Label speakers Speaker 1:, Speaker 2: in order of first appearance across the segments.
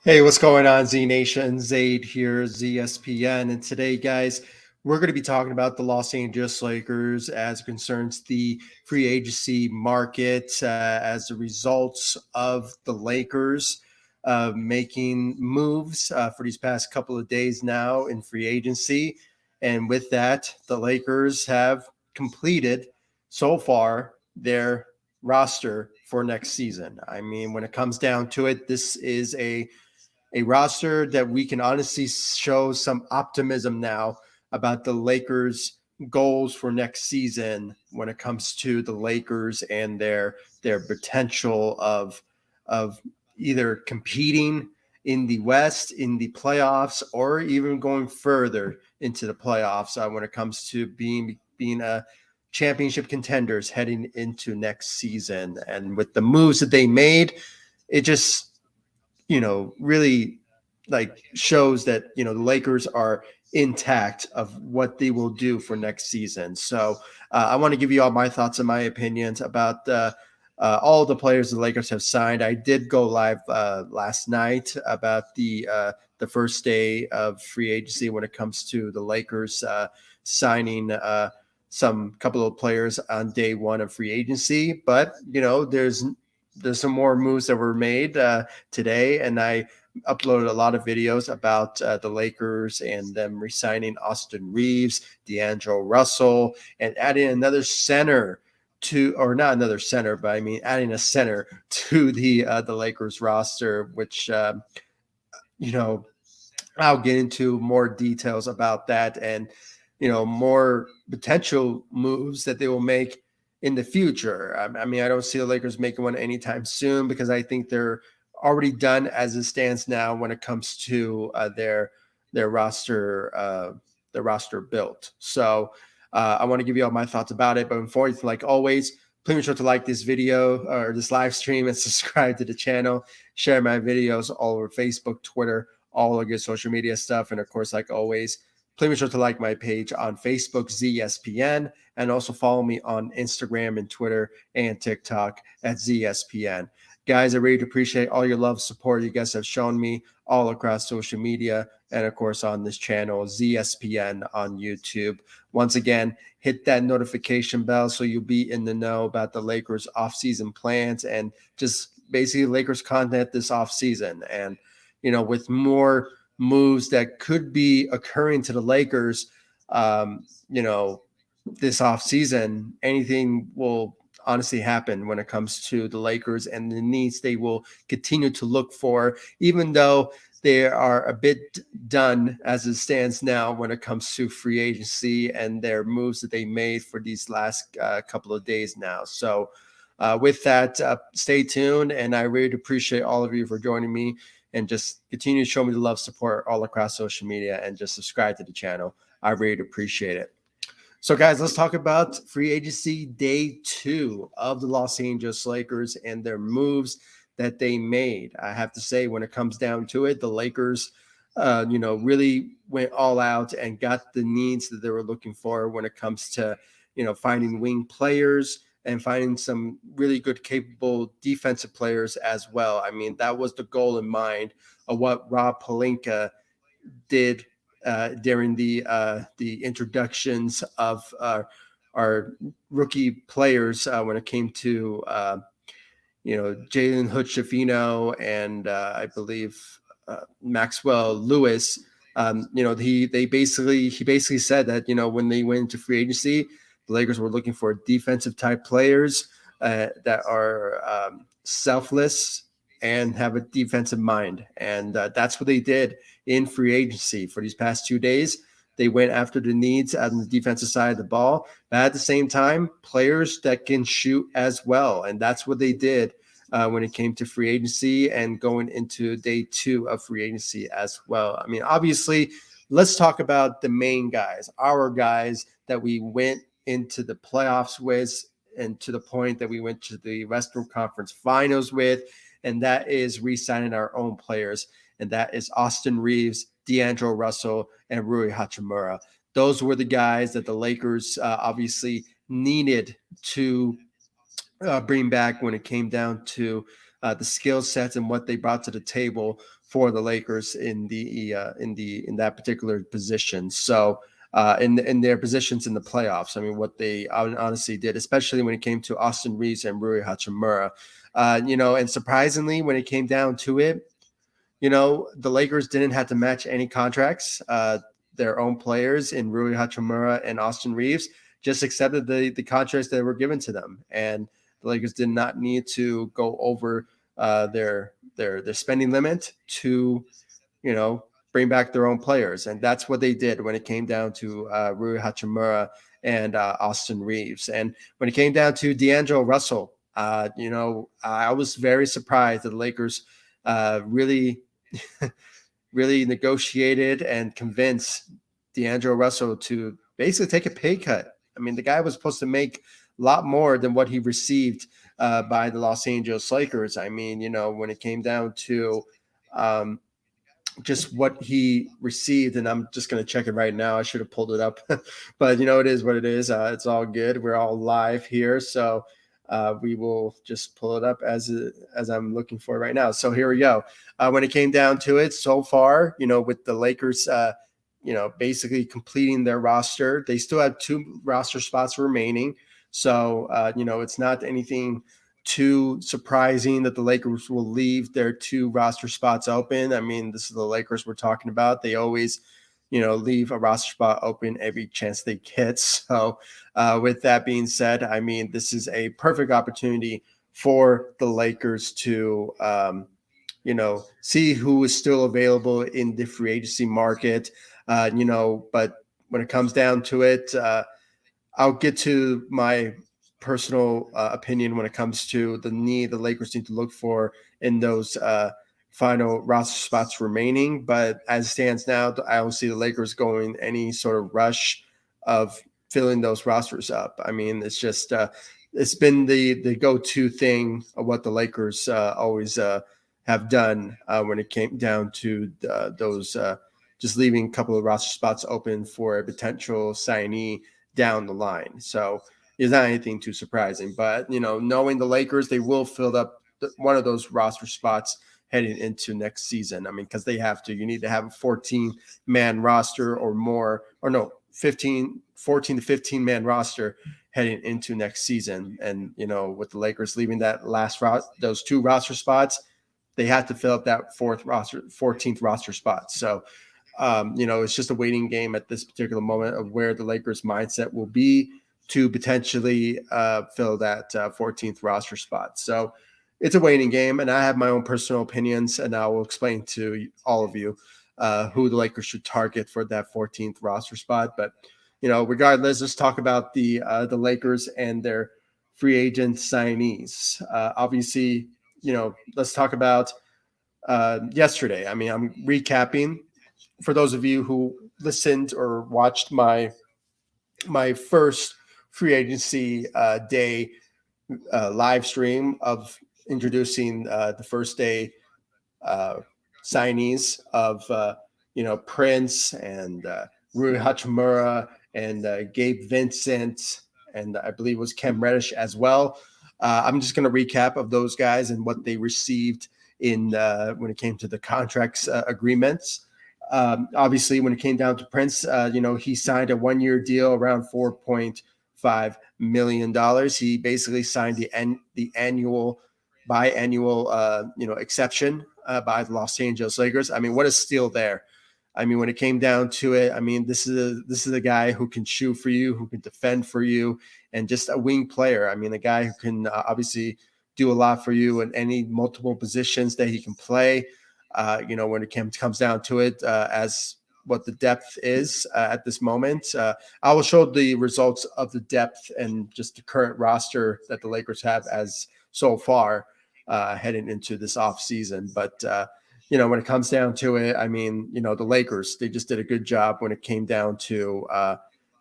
Speaker 1: Hey, what's going on, Z Nation? Zaid here, ZSPN. And today, guys, we're going to be talking about the Los Angeles Lakers as it concerns the free agency market as a result of the Lakers making moves for these past couple of days now in free agency. And with that, the Lakers have completed so far their roster for next season. I mean, when it comes down to it, this is a roster that we can honestly show some optimism now about the Lakers' goals for next season when it comes to the Lakers and their potential of either competing in the West in the playoffs or even going further into the playoffs when it comes to being a championship contenders heading into next season. And with the moves that they made, it just really like shows that, the Lakers are intact of what they will do for next season. So I want to give you all my thoughts and my opinions about all the players the Lakers have signed. I did go live last night about the first day of free agency when it comes to the Lakers signing some couple of players on day one of free agency. But there's some more moves that were made today, and I uploaded a lot of videos about the Lakers and them re-signing Austin Reaves, D'Angelo Russell, and adding another center to, or not another center, but I mean adding a center to the Lakers roster, which I'll get into more details about that and more potential moves that they will make in the future. I mean, I don't see the Lakers making one anytime soon because I think they're already done as it stands now when it comes to their roster built. So I want to give you all my thoughts about it. But unfortunately, like always, please make sure to like this video or this live stream and subscribe to the channel. Share my videos all over Facebook, Twitter, all the good social media stuff. And of course, like always, please make sure to like my page on Facebook, ZSPN, and also follow me on Instagram and Twitter and TikTok at ZSPN. Guys, I really appreciate all your love, support you guys have shown me all across social media and, of course, on this channel, ZSPN on YouTube. Once again, hit that notification bell so you'll be in the know about the Lakers offseason plans and just basically Lakers content this offseason. And, with more moves that could be occurring to the Lakers, this offseason, anything will honestly happen when it comes to the Lakers and the needs they will continue to look for, even though they are a bit done as it stands now when it comes to free agency and their moves that they made for these last couple of days now. So with that, stay tuned. And I really appreciate all of you for joining me and just continue to show me the love, support all across social media and just subscribe to the channel. I really appreciate it. So, guys, let's talk about free agency day 2 of the Los Angeles Lakers and their moves that they made. I have to say, when it comes down to it, the Lakers, really went all out and got the needs that they were looking for when it comes to, finding wing players and finding some really good, capable defensive players as well. I mean, that was the goal in mind of what Rob Pelinka did during the introductions of our rookie players when it came to Jalen Hood-Schifino and I believe Maxwell Lewis. He basically said that when they went into free agency, the Lakers were looking for defensive type players that are selfless and have a defensive mind. And that's what they did in free agency for these past 2 days. They went after the needs on the defensive side of the ball, but at the same time, players that can shoot as well. And that's what they did when it came to free agency and going into day 2 of free agency as well. I mean, obviously, let's talk about the main guys, our guys that we went into the playoffs with and to the point that we went to the Western Conference Finals with, and that is re-signing our own players, and that is Austin Reaves, D'Angelo Russell, and Rui Hachimura. Those were the guys that the Lakers obviously needed to bring back when it came down to the skill sets and what they brought to the table for the Lakers in that particular position. So in their positions in the playoffs, I mean, what they honestly did, especially when it came to Austin Reaves and Rui Hachimura, and surprisingly, when it came down to it, the Lakers didn't have to match any contracts. Their own players in Rui Hachimura and Austin Reaves just accepted the contracts that were given to them, and the Lakers did not need to go over their spending limit to bring back their own players, and that's what they did when it came down to Rui Hachimura and Austin Reaves, and when it came down to D'Angelo Russell. I was very surprised that the Lakers really really negotiated and convinced D'Angelo Russell to basically take a pay cut. I mean, the guy was supposed to make a lot more than what he received by the Los Angeles Lakers. I mean, when it came down to just what he received, and I'm just going to check it right now. I should have pulled it up, but it is what it is. It's all good. We're all live here, so we will just pull it up as I'm looking for it right now. So here we go. When it came down to it, so far, with the Lakers, basically completing their roster, they still have 2 roster spots remaining. So it's not anything too surprising that the Lakers will leave their 2 roster spots open. I mean, this is the Lakers we're talking about. They always, leave a roster spot open every chance they get. So with that being said, I mean, this is a perfect opportunity for the Lakers to, see who is still available in the free agency market. But when it comes down to it, I'll get to my personal opinion when it comes to the Lakers need to look for in those final roster spots remaining. But as it stands now, I don't see the Lakers going any sort of rush of filling those rosters up. I mean, it's just it's been the go-to thing of what the Lakers always have done when it came down to those just leaving a couple of roster spots open for a potential signee down the line. So it's not anything too surprising, but knowing the Lakers, they will fill up one of those roster spots heading into next season. I mean, because they have to. You need to have a 14-man roster or more, or no, 14 to 15-man roster heading into next season. And with the Lakers leaving that those 2 roster spots, they had to fill up that 14th roster spot. So it's just a waiting game at this particular moment of where the Lakers' mindset will be to potentially fill that 14th roster spot. So it's a waiting game, and I have my own personal opinions, and I will explain to all of you who the Lakers should target for that 14th roster spot. But regardless, let's talk about the Lakers and their free agent signees. Obviously, let's talk about yesterday. I mean, I'm recapping for those of you who listened or watched my first free agency day live stream of introducing the first day signees of Prince and Rui Hachimura and Gabe Vincent, and I believe it was Cam Reddish as well. I'm just going to recap of those guys and what they received in when it came to the contracts agreements. Obviously, when it came down to Prince, he signed a 1-year deal around $4.5 million. He basically signed the biannual exception by the Los Angeles Lakers. I mean, what a steal there. I mean, when it came down to it, I mean, this is a guy who can shoot for you, who can defend for you, and just a wing player. I mean, a guy who can obviously do a lot for you in any multiple positions that he can play. When it comes down to it, as what the depth is at this moment. I will show the results of the depth and just the current roster that the Lakers have as so far heading into this offseason. But, when it comes down to it, I mean, the Lakers, they just did a good job when it came down to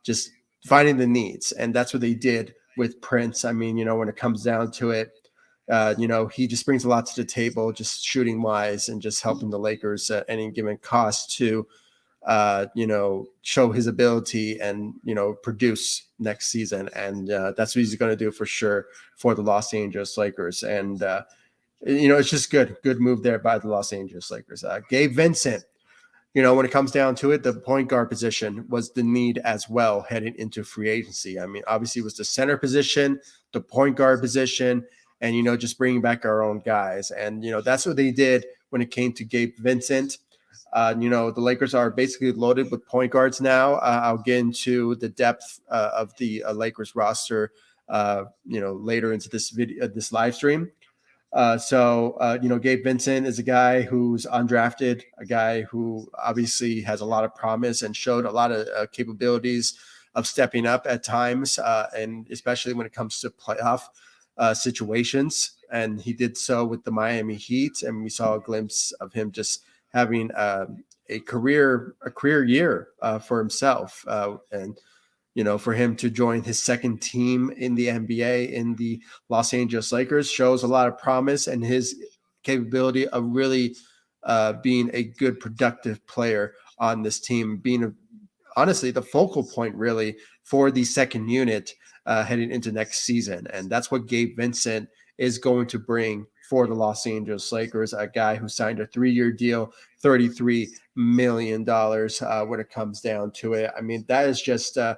Speaker 1: just finding the needs. And that's what they did with Prince. I mean, when it comes down to it, he just brings a lot to the table, just shooting wise and just helping the Lakers at any given cost to, show his ability and, produce next season. And that's what he's going to do for sure for the Los Angeles Lakers. And It's just good move there by the Los Angeles Lakers. Gabe Vincent, when it comes down to it, the point guard position was the need as well heading into free agency. I mean, obviously, it was the center position, the point guard position, and, just bringing back our own guys. And, that's what they did when it came to Gabe Vincent. The Lakers are basically loaded with point guards now. I'll get into the depth of the Lakers roster, later into this video, this live stream. Gabe Vincent is a guy who's undrafted, a guy who obviously has a lot of promise and showed a lot of capabilities of stepping up at times, and especially when it comes to playoff situations. And he did so with the Miami Heat, and we saw a glimpse of him just having a career year for himself, and for him to join his second team in the NBA in the Los Angeles Lakers shows a lot of promise and his capability of really being a good, productive player on this team, being honestly the focal point really for the second unit heading into next season. And that's what Gabe Vincent is going to bring for the Los Angeles Lakers, a guy who signed a 3-year deal, $33 million when it comes down to it. I mean, that is just a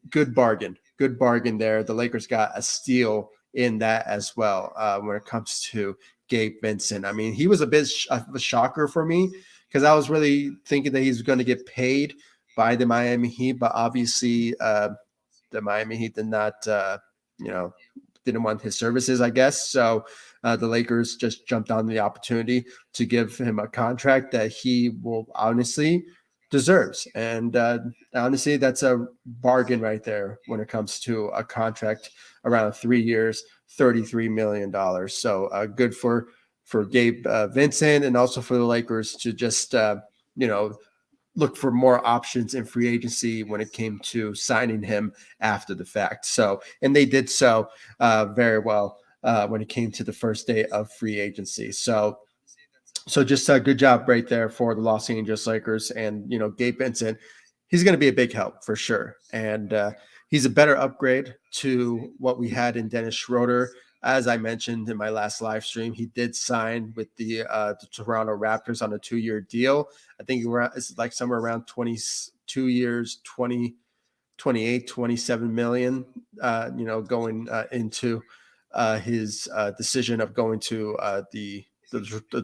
Speaker 1: good bargain there. The Lakers got a steal in that as well when it comes to Gabe Vincent. I mean, he was a bit of a shocker for me because I was really thinking that he's going to get paid by the Miami Heat, but obviously the Miami Heat did not, didn't want his services, I guess. So the Lakers just jumped on the opportunity to give him a contract that he will honestly deserves. And honestly, that's a bargain right there when it comes to a contract around 3 years, $33 million. So good for Gabe Vincent, and also for the Lakers to just, look for more options in free agency when it came to signing him after the fact. So, and they did so very well when it came to the first day of free agency. So just a good job right there for the Los Angeles Lakers. And, Gabe Vincent, he's going to be a big help for sure. And he's a better upgrade to what we had in Dennis Schroeder. As I mentioned in my last live stream, he did sign with the Toronto Raptors on a 2-year deal. I think it's like somewhere around 22 years, 28, 27 million, going into his decision of going to the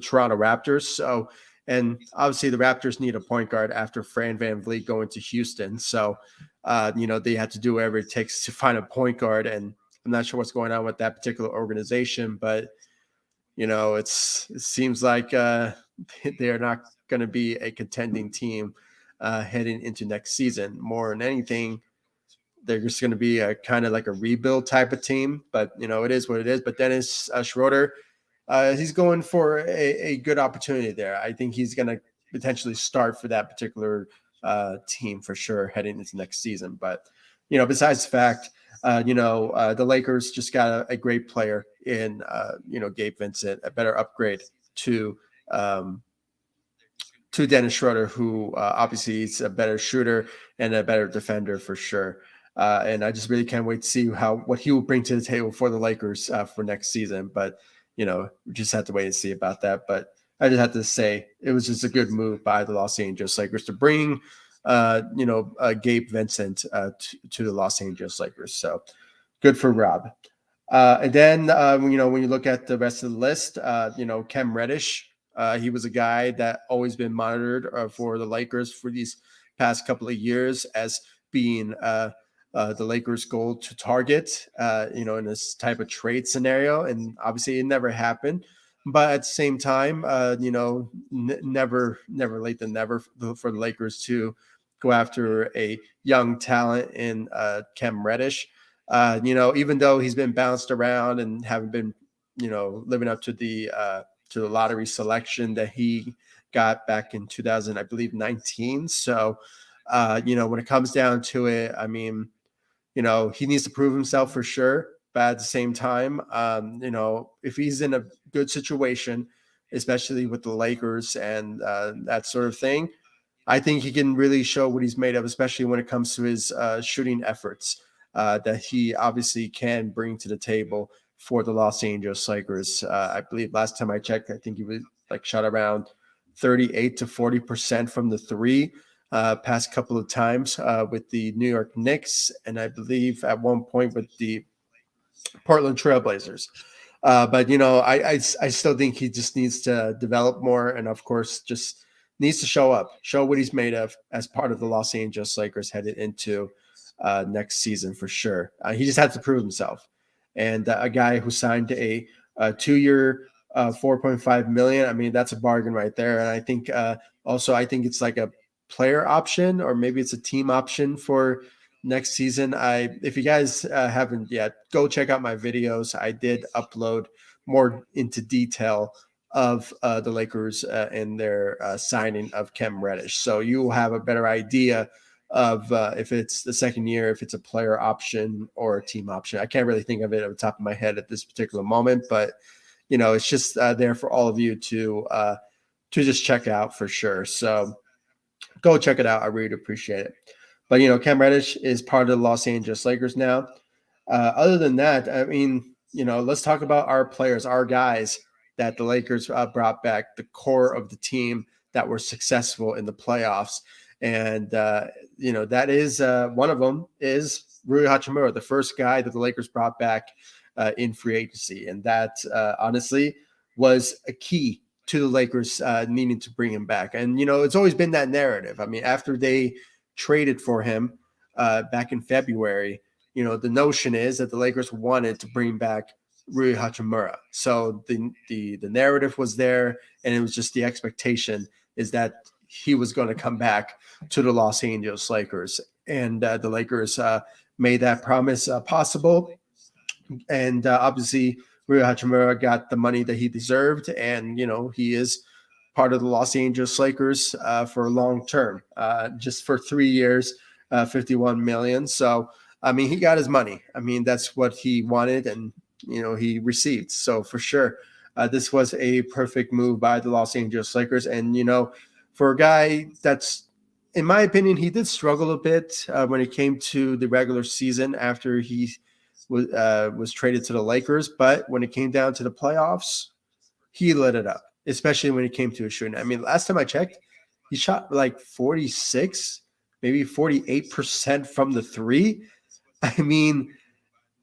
Speaker 1: Toronto Raptors. So, and obviously the Raptors need a point guard after Fran VanVleet going to Houston. So, they had to do whatever it takes to find a point guard. And I'm not sure what's going on with that particular organization, but, it seems like they're not going to be a contending team heading into next season. More than anything, they're just going to be a kind of like a rebuild type of team. But, it is what it is. But Dennis Schroeder, he's going for a good opportunity there. I think he's going to potentially start for that particular team for sure heading into next season. But, besides the fact, the Lakers just got a great player in, Gabe Vincent, a better upgrade to Dennis Schroeder, who obviously is a better shooter and a better defender for sure. And I just really can't wait to see what he will bring to the table for the Lakers for next season. But, we just have to wait and see about that. But I just have to say it was just a good move by the Los Angeles Lakers to bring, Gabe Vincent to the Los Angeles Lakers. So good for Rob. And then, when you look at the rest of the list, Cam Reddish, he was a guy that always been monitored for the Lakers for these past couple of years as being the Lakers' goal to target, in this type of trade scenario. And obviously it never happened. But at the same time, never late than never for the Lakers to go after a young talent in Cam Reddish. Even though he's been bounced around and haven't been, living up to the lottery selection that he got back in 2000, I believe 19. So, when it comes down to it, I mean, he needs to prove himself for sure. But at the same time, if he's in a good situation, especially with the Lakers and that sort of thing, I think he can really show what he's made of, especially when it comes to his shooting efforts that he obviously can bring to the table for the Los Angeles Lakers. I believe last time I checked, I think he was like shot around 38 to 40% from the three past couple of times with the New York Knicks, and I believe at one point with the Portland Trailblazers. But I still think he just needs to develop more, and of course, just needs to show what he's made of as part of the Los Angeles Lakers headed into next season for sure. He just has to prove himself. And a guy who signed a 2-year, 4.5 million. I mean, that's a bargain right there. And I think also I think it's like a player option, or maybe it's a team option for next season. If you guys haven't yet, go check out my videos. I did upload more into detail of the Lakers and their signing of Cam Reddish, so you will have a better idea of if it's the second year, if it's a player option or a team option. I can't really think of it at the top of my head at this particular moment, but it's just there for all of you to just check out for sure. So go check it out. I really appreciate it. But Cam Reddish is part of the Los Angeles Lakers now. Other than that, I mean, let's talk about our players, our guys that the Lakers brought back, the core of the team that were successful in the playoffs. And that is one of them is Rui Hachimura, the first guy that the Lakers brought back in free agency, and that honestly was a key to the Lakers needing to bring him back. And it's always been that narrative. I mean, after they traded for him back in February, the notion is that the Lakers wanted to bring back Rui Hachimura. So the narrative was there, and it was just the expectation is that he was going to come back to the Los Angeles Lakers. And the Lakers made that promise possible. And obviously, Rui Hachimura got the money that he deserved. And, he is part of the Los Angeles Lakers for long term, just for 3 years, 51 million. So, I mean, he got his money. I mean, that's what he wanted, and, he received. So for sure, this was a perfect move by the Los Angeles Lakers. And, for a guy that's, in my opinion, he did struggle a bit when it came to the regular season after he was traded to the Lakers. But when it came down to the playoffs, he lit it up, especially when it came to his shooting. I mean, last time I checked, he shot like 46, maybe 48% from the three. I mean,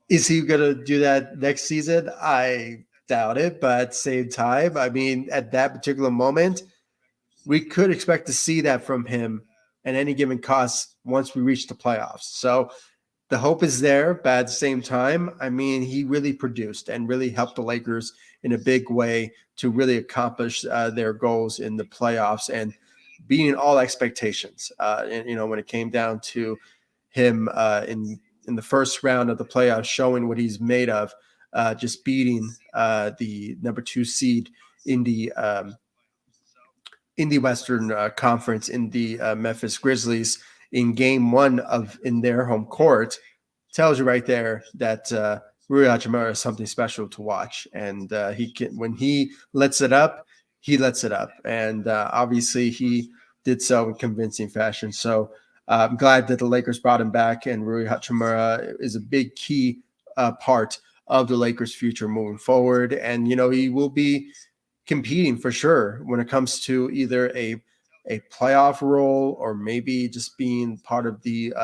Speaker 1: is he going to do that next season? I doubt it. But at the same time, I mean, at that particular moment, we could expect to see that from him at any given cost once we reach the playoffs. So the hope is there, but at the same time, I mean, he really produced and really helped the Lakers in a big way to really accomplish their goals in the playoffs and beating all expectations. And when it came down to him in the first round of the playoffs, showing what he's made of, just beating the number 2 seed in the Western Conference in the Memphis Grizzlies in Game 1 in their home court, tells you right there that Rui Hachimura is something special to watch. And when he lets it up, he lets it up. And obviously he did so in convincing fashion. So I'm glad that the Lakers brought him back, and Rui Hachimura is a big key part of the Lakers' future moving forward. And, he will be competing for sure when it comes to either a playoff role or maybe just being part of the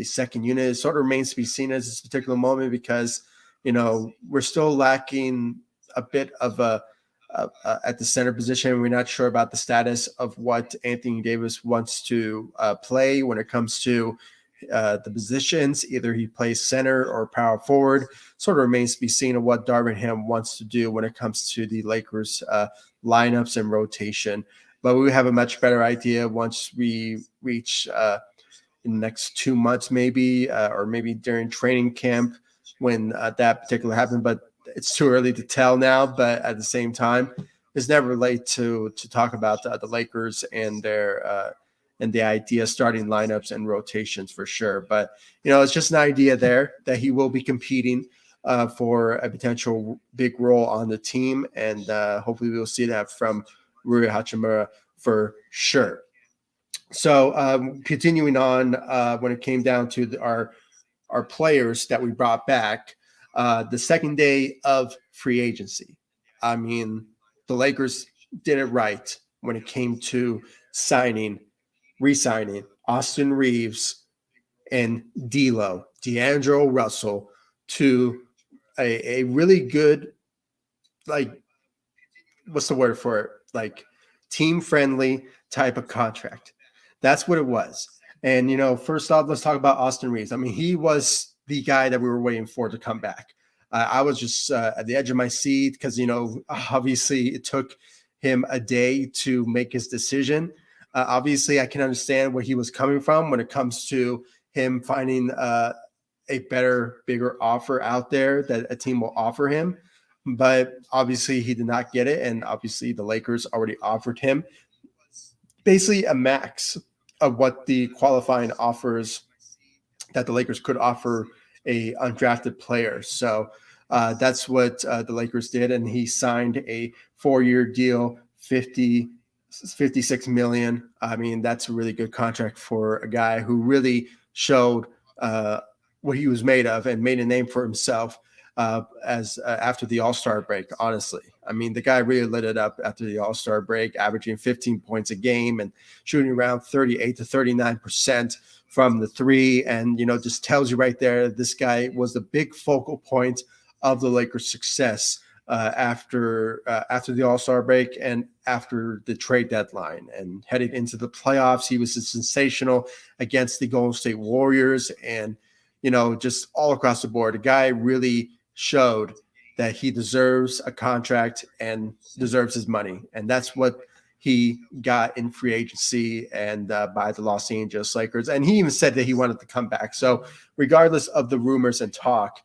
Speaker 1: second unit. It sort of remains to be seen at this particular moment, because we're still lacking a bit of at the center position. We're not sure about the status of what Anthony Davis wants to play when it comes to the positions. Either he plays center or power forward. Sort of remains to be seen of what Darvin Ham wants to do when it comes to the Lakers lineups and rotation. But we have a much better idea once we reach in the next 2 months, maybe, or maybe during training camp when that particular happened. But it's too early to tell now. But at the same time, it's never late to talk about the Lakers and their and the idea starting lineups and rotations for sure. But it's just an idea there that he will be competing for a potential big role on the team, and hopefully we'll see that from Rui Hachimura for sure. So continuing on, when it came down to our players that we brought back, the second day of free agency. I mean, the Lakers did it right when it came to signing, re-signing Austin Reaves and D'Angelo Russell to a really good, like, what's the word for it? Like, team friendly type of contract. That's what it was. And, first off, let's talk about Austin Reeves. I mean, he was the guy that we were waiting for to come back. I was just at the edge of my seat because, obviously it took him a day to make his decision. Obviously, I can understand where he was coming from when it comes to him finding a better, bigger offer out there that a team will offer him. But obviously, he did not get it. And obviously, the Lakers already offered him basically a max of what the qualifying offers that the Lakers could offer a undrafted player. So that's what the Lakers did. And he signed a 4-year deal, 56 million. I mean, that's a really good contract for a guy who really showed what he was made of and made a name for himself as after the All-Star break. Honestly, I mean, the guy really lit it up after the All-Star break, averaging 15 points a game and shooting around 38 to 39% from the three. And just tells you right there, this guy was the big focal point of the Lakers' success after the All-Star break and after the trade deadline and headed into the playoffs. He was sensational against the Golden State Warriors and just all across the board. The guy really showed that he deserves a contract and deserves his money. And that's what he got in free agency and by the Los Angeles Lakers. And he even said that he wanted to come back. So regardless of the rumors and talk,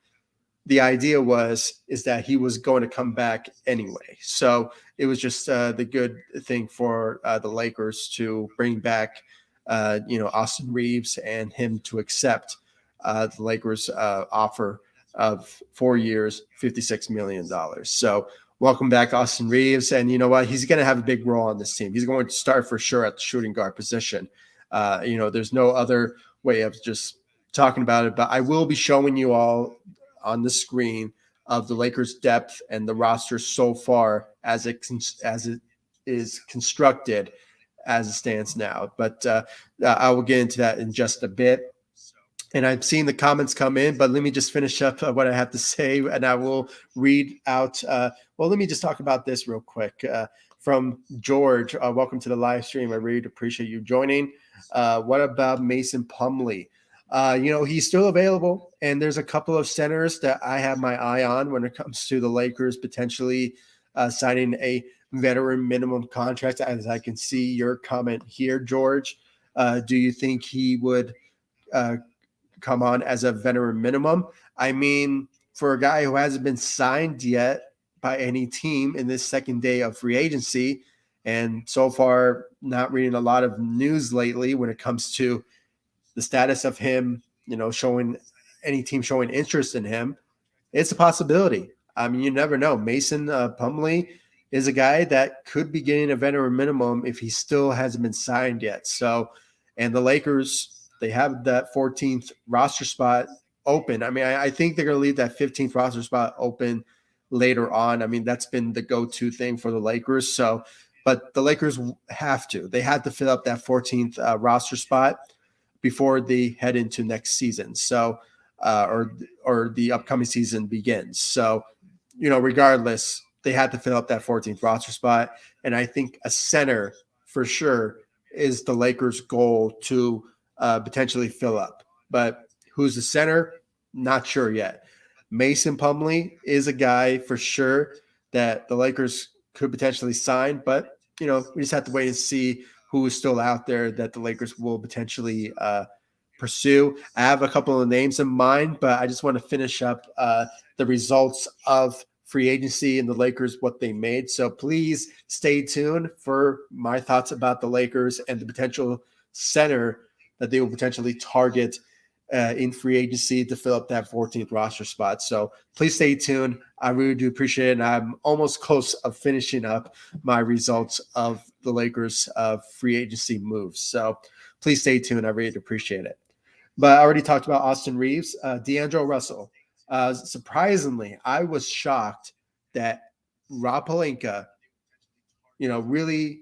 Speaker 1: the idea is that he was going to come back anyway. So it was just the good thing for the Lakers to bring back, Austin Reeves and him to accept the Lakers offer of 4 years, $56 million. So welcome back, Austin Reeves. And you know what? He's going to have a big role on this team. He's going to start for sure at the shooting guard position. There's no other way of just talking about it, but I will be showing you all on the screen of the Lakers' depth and the roster so far as it is constructed as it stands now. But I will get into that in just a bit. And I've seen the comments come in, but let me just finish up what I have to say, and I will read out. Let me just talk about this real quick. From George, welcome to the live stream. I really appreciate you joining. What about Mason Plumlee? He's still available, and there's a couple of centers that I have my eye on when it comes to the Lakers potentially signing a veteran minimum contract. As I can see your comment here, George, do you think he would come on as a veteran minimum? I mean, for a guy who hasn't been signed yet by any team in this second day of free agency, and so far not reading a lot of news lately when it comes to the status of him, showing any team showing interest in him, it's a possibility. I mean, you never know. Mason Plumlee is a guy that could be getting a veteran minimum if he still hasn't been signed yet. So, and the Lakers, they have that 14th roster spot open. I mean, I think they're going to leave that 15th roster spot open later on. I mean, that's been the go-to thing for the Lakers. So, but the Lakers they had to fill up that 14th roster spot before they head into next season. So, or the upcoming season begins. So, regardless, they had to fill up that 14th roster spot. And I think a center for sure is the Lakers' goal to potentially fill up. But who's the center? Not sure yet. Mason Plumlee is a guy for sure that the Lakers could potentially sign, but we just have to wait and see who is still out there that the Lakers will potentially pursue. I have a couple of names in mind, but I just want to finish up the results of free agency and the Lakers, what they made. So please stay tuned for my thoughts about the Lakers and the potential center that they will potentially target in free agency to fill up that 14th roster spot. So please stay tuned. I really do appreciate it. And I'm almost close of finishing up my results of the Lakers free agency moves. So please stay tuned. I really do appreciate it. But I already talked about Austin Reeves, D'Angelo Russell. Surprisingly, I was shocked that Rob Pelinka, really,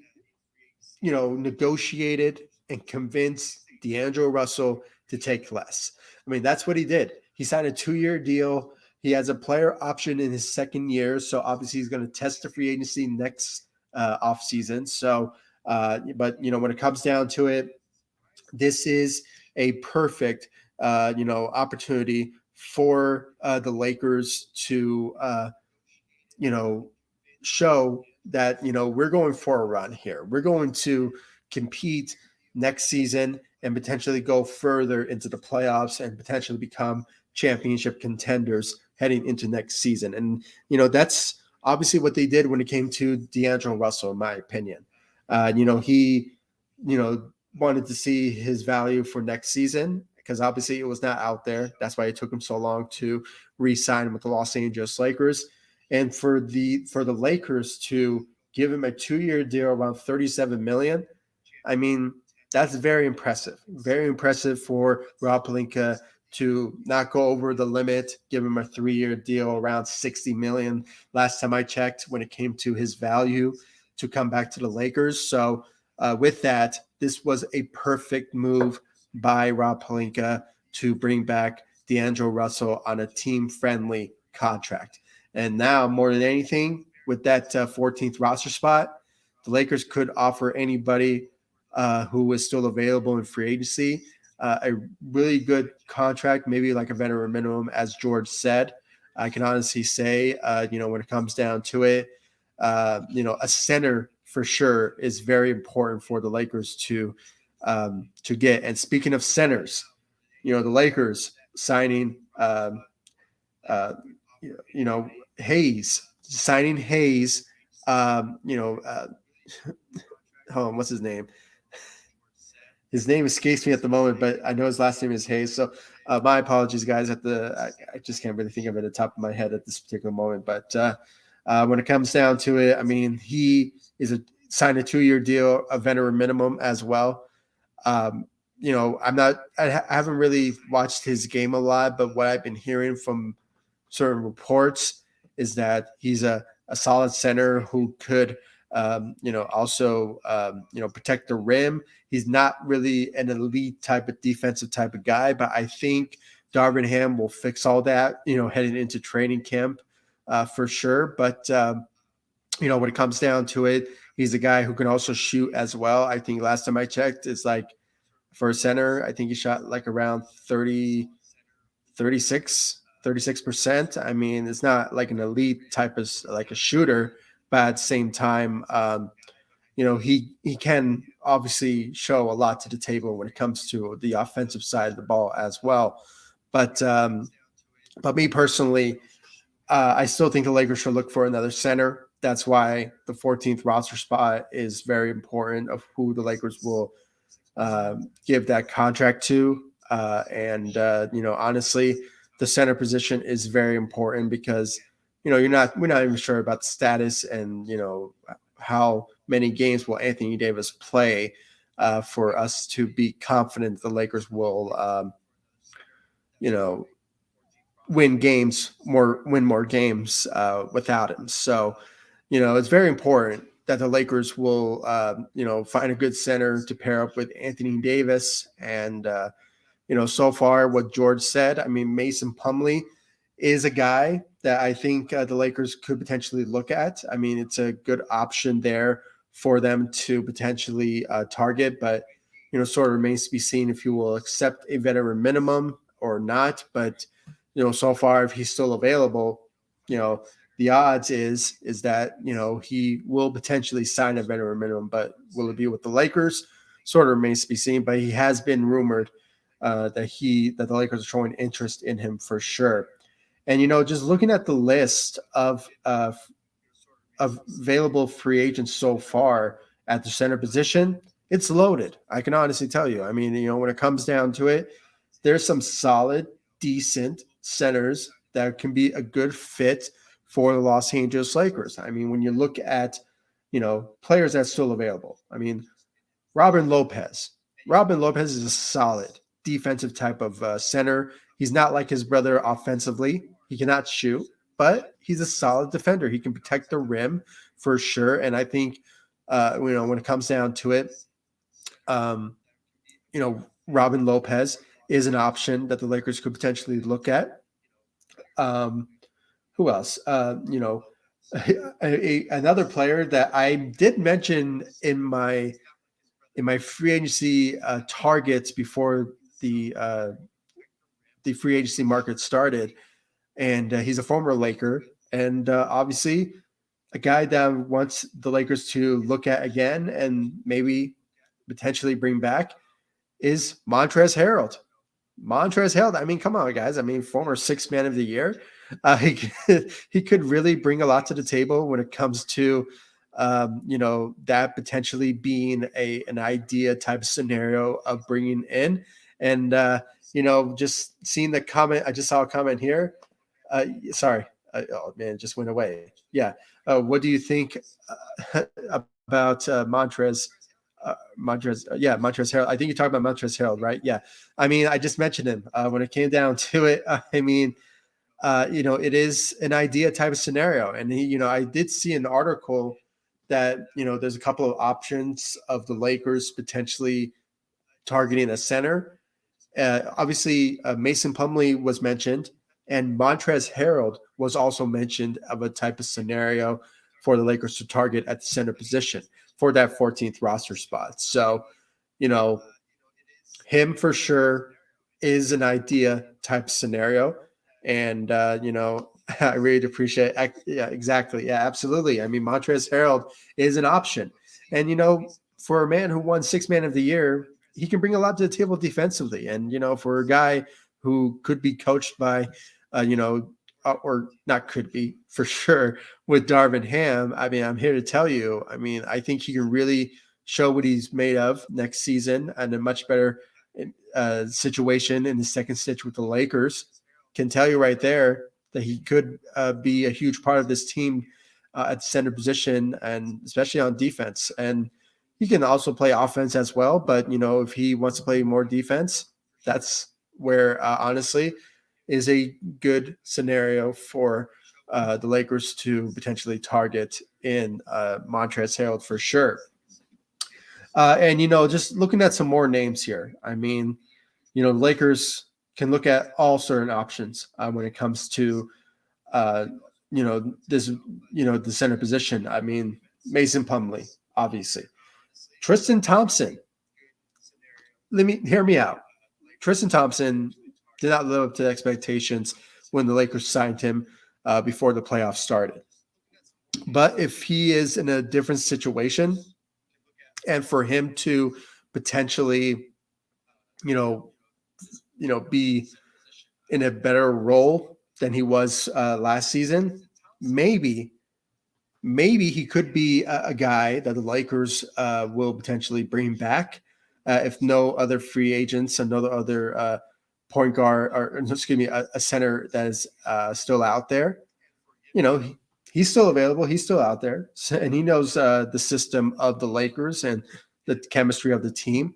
Speaker 1: negotiated and convinced D'Angelo Russell to take less. I mean, that's what he did. He signed a 2-year deal. He has a player option in his second year, so obviously he's going to test the free agency next offseason. So, but when it comes down to it, this is a perfect, opportunity for the Lakers to, you know, show that, we're going for a run here. We're going to compete next season and potentially go further into the playoffs and potentially become championship contenders heading into next season. And, that's obviously what they did when it came to D'Angelo Russell, in my opinion. He, wanted to see his value for next season because obviously it was not out there. That's why it took him so long to re-sign with the Los Angeles Lakers. And for the Lakers to give him a 2-year deal around 37 million, I mean, that's very impressive. Very impressive for Rob Pelinka to not go over the limit, give him a 3-year deal around 60 million. Last time I checked, when it came to his value to come back to the Lakers. So with that, this was a perfect move by Rob Pelinka to bring back D'Angelo Russell on a team-friendly contract. And now, more than anything, with that 14th roster spot, the Lakers could offer anybody who is still available in free agency a really good contract, maybe like a veteran minimum, as George said. I can honestly say, when it comes down to it, a center for sure is very important for the Lakers to get. And speaking of centers, the Lakers signing uh, Hayes, signing Hayes. Hold on, what's his name? His name escapes me at the moment, but I know his last name is Hayes. So my apologies, guys. I just can't really think of it at the top of my head at this particular moment. But when it comes down to it, I mean, he signed a 2-year deal, a veteran minimum as well. I haven't really watched his game a lot, but what I've been hearing from certain reports is that he's a solid center who could, also, protect the rim. He's not really an elite type of defensive type of guy, but I think Darvin Ham will fix all that, heading into training camp for sure. But, when it comes down to it, he's a guy who can also shoot as well. I think last time I checked, it's like for a center, I think he shot like around 36%. I mean, it's not like an elite type of like a shooter, but at the same time, he can obviously show a lot to the table when it comes to the offensive side of the ball as well. But me personally, I still think the Lakers should look for another center. That's why the 14th roster spot is very important of who the Lakers will give that contract to. Honestly, the center position is very important because, we're not even sure about the status and, how many games will Anthony Davis play for us to be confident the Lakers will, win more games without him. So, it's very important that the Lakers will, find a good center to pair up with Anthony Davis. And, so far what George said, I mean, Mason Plumlee is a guy that I think the Lakers could potentially look at. I mean, it's a good option there for them to potentially target, but, sort of remains to be seen if he will accept a veteran minimum or not. But, so far, if he's still available, the odds is that, he will potentially sign a veteran minimum, but will it be with the Lakers? Sort of remains to be seen, but he has been rumored that the Lakers are showing interest in him for sure. And, just looking at the list of available free agents so far at the center position, it's loaded. I can honestly tell you. I mean, when it comes down to it, there's some solid, decent centers that can be a good fit for the Los Angeles Lakers. I mean, when you look at, players that's still available, I mean, Robin Lopez. Robin Lopez is a solid defensive type of center. He's not like his brother offensively. He cannot shoot, but he's a solid defender. He can protect the rim for sure. And I think, when it comes down to it, um, Robin Lopez is an option that the Lakers could potentially look at. Um, who else? Another player that I did mention in my free agency targets before the free agency market started, and he's a former Laker, and obviously a guy that wants the Lakers to look at again and maybe potentially bring back is Montrezl Harrell. Montrezl Harrell. I mean, come on, guys. I mean, former sixth man of the year. He could really bring a lot to the table when it comes to, that potentially being an idea type of scenario of bringing in. And, just seeing the comment, I just saw a comment here. Sorry. Oh, man, it just went away. Yeah. What do you think about Montrezl Harrell. I think you talked about Montrezl Harrell, right? Yeah. I mean, I just mentioned him. When it came down to it, I mean, it is an idea type of scenario. And I did see an article that, there's a couple of options of the Lakers potentially targeting a center. Obviously, Mason Plumlee was mentioned, and Montrezl Harrell was also mentioned of a type of scenario for the Lakers to target at the center position for that 14th roster spot. So, you know, him for sure is an idea type scenario. And, I really appreciate it. Yeah, exactly. Yeah, absolutely. I mean, Montrezl Harrell is an option. And, for a man who won sixth man of the year, he can bring a lot to the table defensively. And, for a guy who could be coached by, or not could be for sure with Darvin Ham. I mean, I'm here to tell you, I mean, I think he can really show what he's made of next season and a much better situation in the second stitch with the Lakers. Can tell you right there that he could be a huge part of this team at the center position and especially on defense. And he can also play offense as well. But, if he wants to play more defense, that's where honestly is a good scenario for the Lakers to potentially target in Montrezl Harrell for sure. And, just looking at some more names here, I mean, the Lakers can look at all certain options when it comes to, this, the center position. I mean, Mason Plumlee, obviously. Tristan Thompson. Hear me out. Tristan Thompson did not live up to expectations when the Lakers signed him before the playoffs started. But if he is in a different situation, and for him to potentially, be in a better role than he was last season, maybe he could be a guy that the Lakers will potentially bring back if no other free agents, another other point guard, or excuse me, a center that is still out there. He's still available. He's still out there, and he knows the system of the Lakers and the chemistry of the team.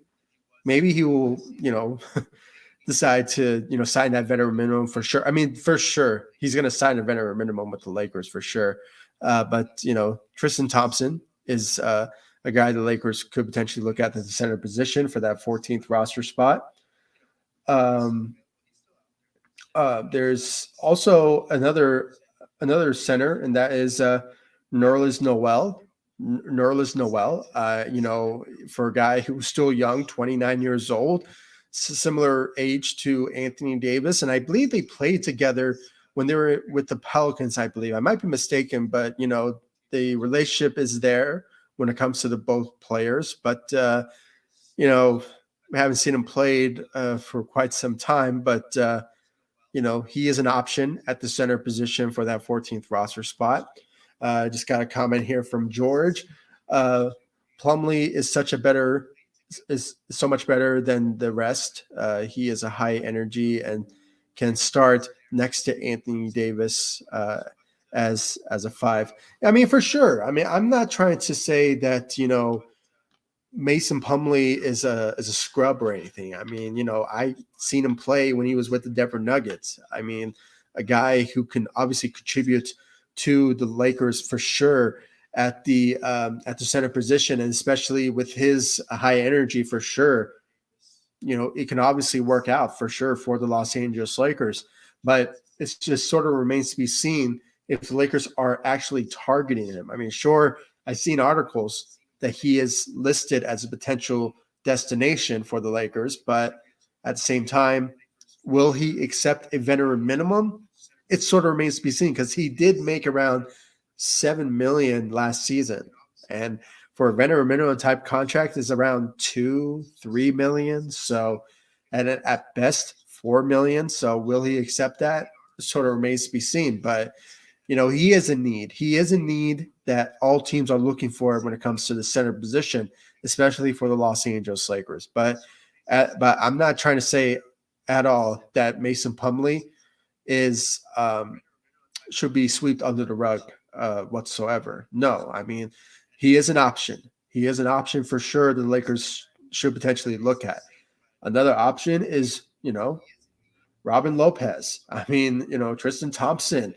Speaker 1: Maybe he will, decide to, sign that veteran minimum for sure. I mean, for sure, he's going to sign a veteran minimum with the Lakers for sure. But Tristan Thompson is a guy the Lakers could potentially look at the center position for that 14th roster spot. There's also another center, and that is Nerlens Noel. For a guy who's still young, 29 years old, similar age to Anthony Davis. And I believe they played together when they were with the Pelicans, I believe. I might be mistaken, but, the relationship is there when it comes to the both players. But, we haven't seen him played for quite some time. But, he is an option at the center position for that 14th roster spot. Just got a comment here from George. Plumlee is so much better than the rest. He is a high energy and can start next to Anthony Davis as a five. I mean, for sure. I mean, I'm not trying to say that Mason Plumlee is a scrub or anything. I mean, I seen him play when he was with the Denver Nuggets. I mean, a guy who can obviously contribute to the Lakers for sure at the center position, and especially with his high energy for sure. It can obviously work out for sure for the Los Angeles Lakers, but it's just sort of remains to be seen if the Lakers are actually targeting him. I mean, sure, I've seen articles that he is listed as a potential destination for the Lakers, but at the same time, will he accept a veteran minimum? It sort of remains to be seen because he did make around 7 million last season, and for a veteran minimum type contract is around 2-3 million. So, and at best 4 million. So, will he accept that? It sort of remains to be seen. But he is a need. He is a need that all teams are looking for when it comes to the center position, especially for the Los Angeles Lakers. But I'm not trying to say at all that Mason Plumlee is should be swept under the rug whatsoever. No, I mean, he is an option. He is an option for sure the Lakers should potentially look at. Another option is, Robin Lopez. I mean, Tristan Thompson,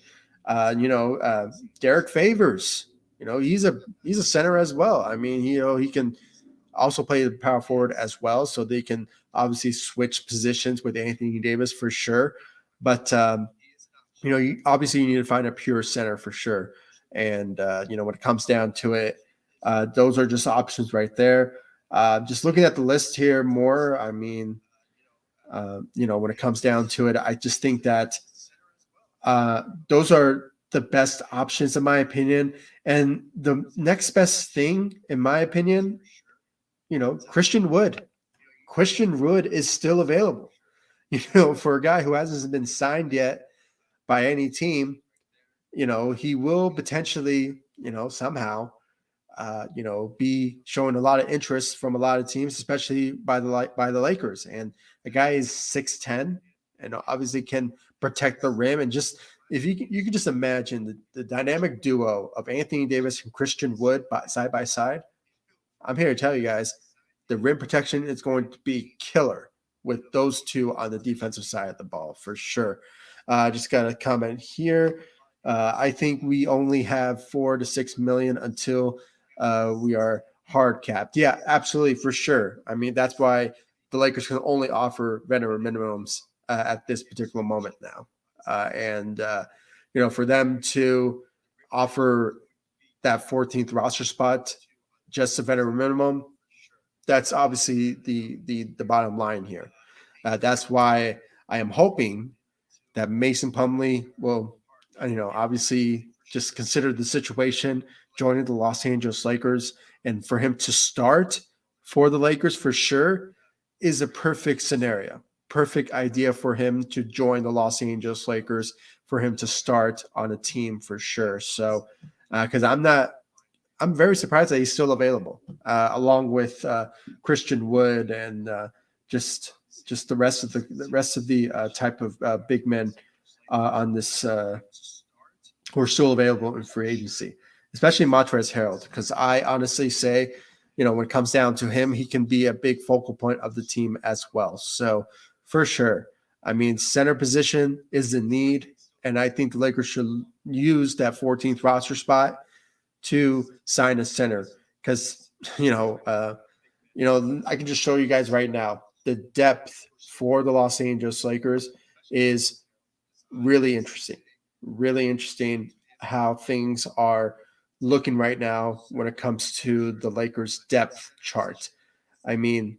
Speaker 1: Derek Favors. He's a center as well. I mean, he can also play the power forward as well, so they can obviously switch positions with Anthony Davis for sure. But obviously you need to find a pure center for sure. And when it comes down to it, those are just options right there. Just looking at the list here more, I mean, when it comes down to it, I just think that those are the best options in my opinion. And the next best thing, in my opinion, Christian Wood. Christian Wood is still available. For a guy who hasn't been signed yet by any team, he will potentially, somehow, be showing a lot of interest from a lot of teams, especially by the Lakers. And the guy is 6'10", and obviously can protect the rim. And just if you can just imagine the dynamic duo of Anthony Davis and Christian Wood side by side. I'm here to tell you guys, the rim protection is going to be killer with those two on the defensive side of the ball for sure. Just got a comment here. I think we only have 4 to 6 million until we are hard capped. Yeah, absolutely, for sure. I mean, that's why the Lakers can only offer veteran minimums at this particular moment now. And for them to offer that 14th roster spot, just a veteran minimum, that's obviously the bottom line here. That's why I am hoping that Mason Plumlee will, obviously just consider the situation, joining the Los Angeles Lakers, and for him to start for the Lakers for sure is a perfect scenario, perfect idea for him to join the Los Angeles Lakers, for him to start on a team for sure. So, because I'm very surprised that he's still available, along with Christian Wood and just the rest of the type of big men on this who are still available in free agency, especially Montrezl Harrell. Because I honestly say, when it comes down to him, he can be a big focal point of the team as well. So for sure, I mean, center position is the need, and I think the Lakers should use that 14th roster spot to sign a center, because I can just show you guys right now the depth for the Los Angeles Lakers is really interesting how things are looking right now when it comes to the Lakers depth chart. I mean,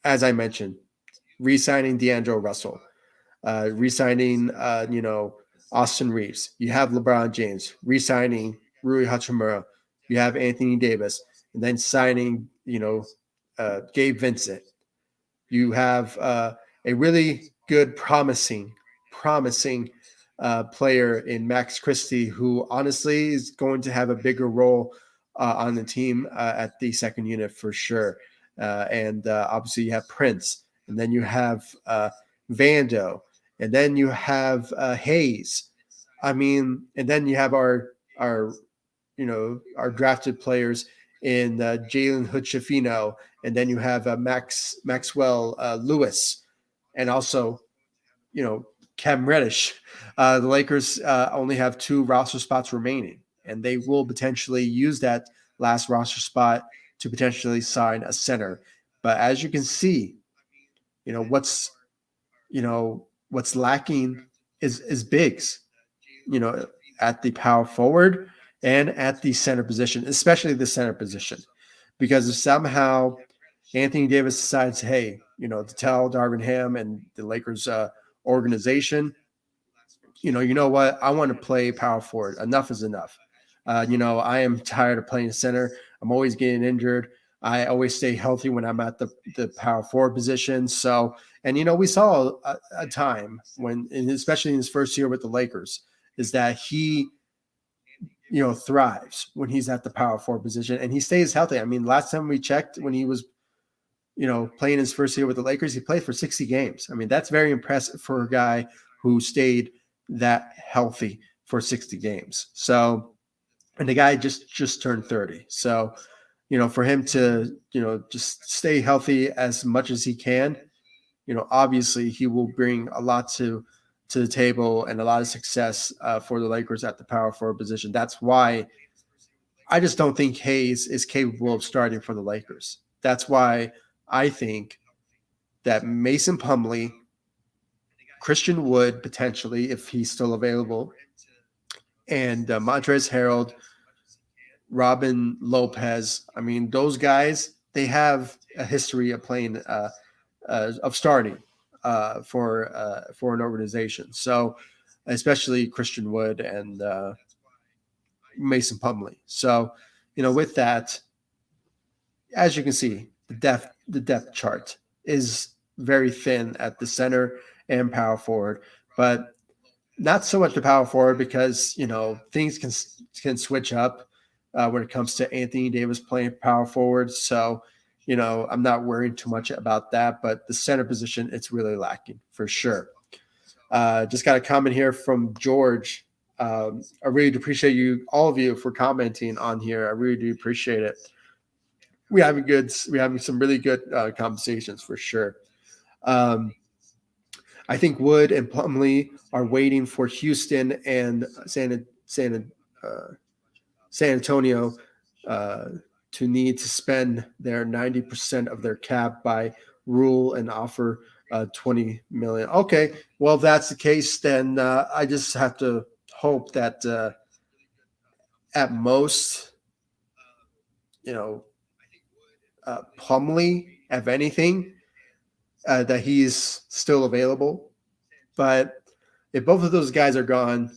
Speaker 1: as I mentioned, re-signing D'Angelo Russell, re-signing Austin Reaves. You have LeBron James re-signing Rui Hachimura. You have Anthony Davis, and then signing, Gabe Vincent. You have a really good, promising player in Max Christie, who honestly is going to have a bigger role on the team at the second unit for sure. And obviously you have Prince, and then you have Vando, and then you have Hayes. I mean, and then you have our drafted players in Jalen Hood-Schifino, and then you have Maxwell Lewis, and also, Cam Reddish. The Lakers only have 2 roster spots remaining, and they will potentially use that last roster spot to potentially sign a center. But as you can see, you know what's what's lacking is bigs. You know, at the power forward and at the center position, especially the center position, because if somehow Anthony Davis decides, hey, to tell Darvin Ham and the Lakers organization, you know what? I want to play power forward. Enough is enough. I am tired of playing center. I'm always getting injured. I always stay healthy when I'm at the power forward position. So, and we saw a time when, and especially in his first year with the Lakers, is that he, thrives when he's at the power forward position and he stays healthy. I mean, last time we checked, when he was, playing his first year with the Lakers, he played for 60 games. I mean, that's very impressive for a guy who stayed that healthy for 60 games. So, and the guy just turned 30. So, for him to, just stay healthy as much as he can, obviously he will bring a lot to the table and a lot of success for the Lakers at the power forward position. That's why I just don't think Hayes is capable of starting for the Lakers. That's why I think that Mason Plumlee, Christian Wood potentially, if he's still available, and Montrezl Harrell, Robin Lopez. I mean, those guys, they have a history of playing, of starting for an organization. So, especially Christian Wood and Mason Plumlee. So, with that, as you can see, the depth chart is very thin at the center and power forward, but not so much the power forward because things can switch up when it comes to Anthony Davis playing power forward. So I'm not worried too much about that, but the center position, it's really lacking for sure. Just got a comment here from George. I really do appreciate all of you, for commenting on here. I really do appreciate it. We're having some really good conversations for sure. I think Wood and Plumlee are waiting for Houston and San Antonio to need to spend their 90% of their cap by rule and offer 20 million. Okay, well, if that's the case, then I just have to hope that at most, Plumlee, if anything, that he's still available. But if both of those guys are gone,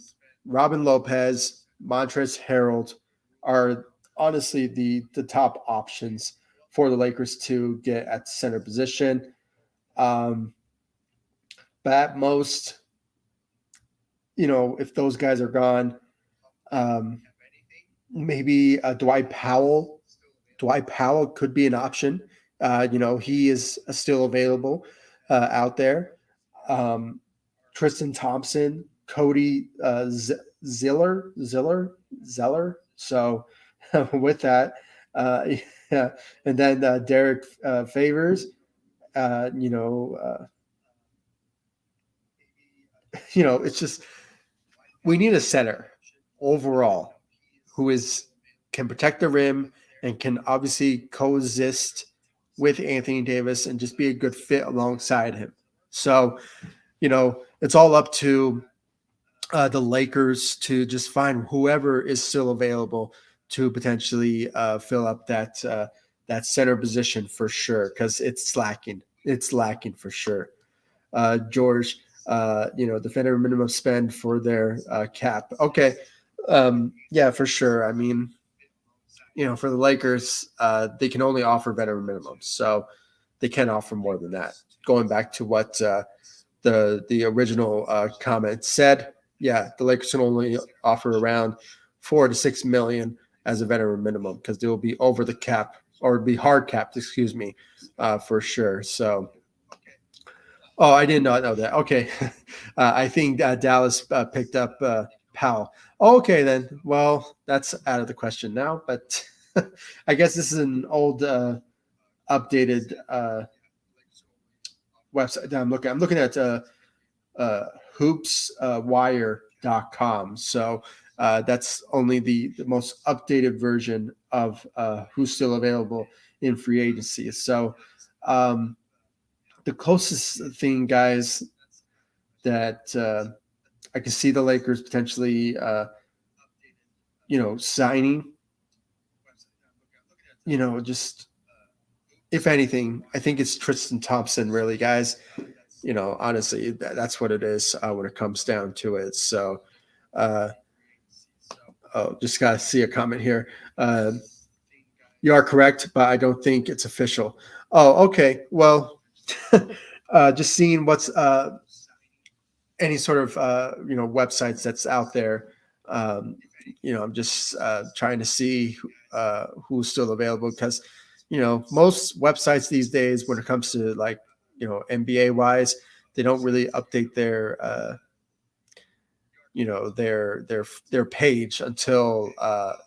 Speaker 1: Robin Lopez, Montrezl Harrell are honestly the top options for the Lakers to get at the center position. But at most, if those guys are gone, maybe Dwight Powell. Dwight Powell could be an option. He is still available out there. Tristan Thompson, Cody Zeller. So with that, yeah, and then Derek Favors. It's just, we need a center overall who can protect the rim and can obviously coexist with Anthony Davis and just be a good fit alongside him. So, it's all up to the Lakers to just find whoever is still available to potentially fill up that center position for sure, because it's lacking. It's lacking for sure. George, the Federal minimum spend for their cap. Okay. Yeah, for sure. I mean, for the Lakers, they can only offer veteran minimums, so they can't offer more than that. Going back to what the original comment said, yeah, the Lakers can only offer around 4 to 6 million as a veteran minimum, because they will be over the cap, or be hard capped, excuse me, for sure. So, oh, I did not know that. Okay, I think Dallas picked up Powell. Okay, then. Well, that's out of the question now. But I guess this is an old, updated website that I'm looking. I'm looking at uh, hoopswire.com. So that's only the most updated version of who's still available in free agency. So um, the closest thing, guys, that I can see the Lakers potentially, signing, just if anything, I think it's Tristan Thompson, really, guys. Honestly, that's what it is when it comes down to it. So, uh, oh, just got to see a comment here. Uh, you are correct, but I don't think it's official. Oh, okay. Well, just seeing what's any sort of websites that's out there. Um, I'm just trying to see who's still available because most websites these days, when it comes to like NBA wise, they don't really update their page until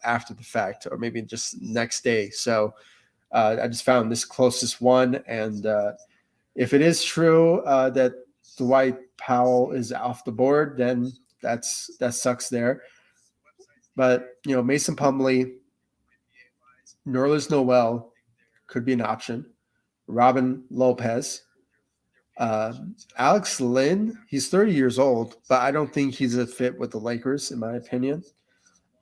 Speaker 1: after the fact, or maybe just next day. So I just found this closest one, and if it is true that Dwight Powell is off the board, then that sucks there. But Mason Plumlee, Nerlens Noel could be an option. Robin Lopez, uh, Alex Lynn, he's 30 years old, but I don't think he's a fit with the Lakers, in my opinion.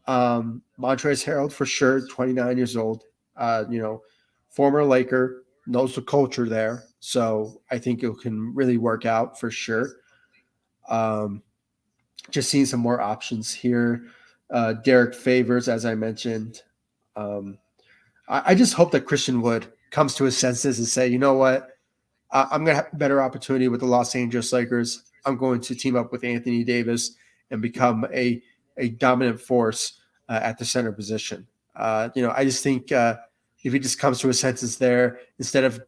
Speaker 1: Montrezl Harrell for sure, 29 years old. Former Laker, knows the culture there, so I think it can really work out for sure. Um, just seeing some more options here. Derek Favors, as I mentioned. Um, I just hope that Christian Wood comes to his senses and say, you know what, I'm going to have a better opportunity with the Los Angeles Lakers. I'm going to team up with Anthony Davis and become a dominant force at the center position. I just think if he just comes to his senses there, instead of,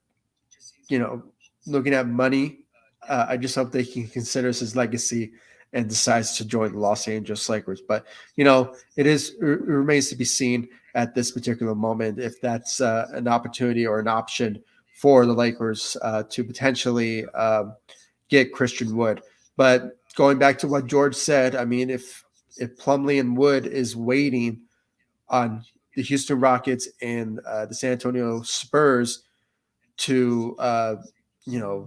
Speaker 1: you know, looking at money, I just hope that he considers his legacy and decides to join the Los Angeles Lakers. But, it remains to be seen at this particular moment if that's an opportunity or an option for the Lakers to potentially get Christian Wood. But going back to what George said, I mean, if Plumlee and Wood is waiting on the Houston Rockets and the San Antonio Spurs to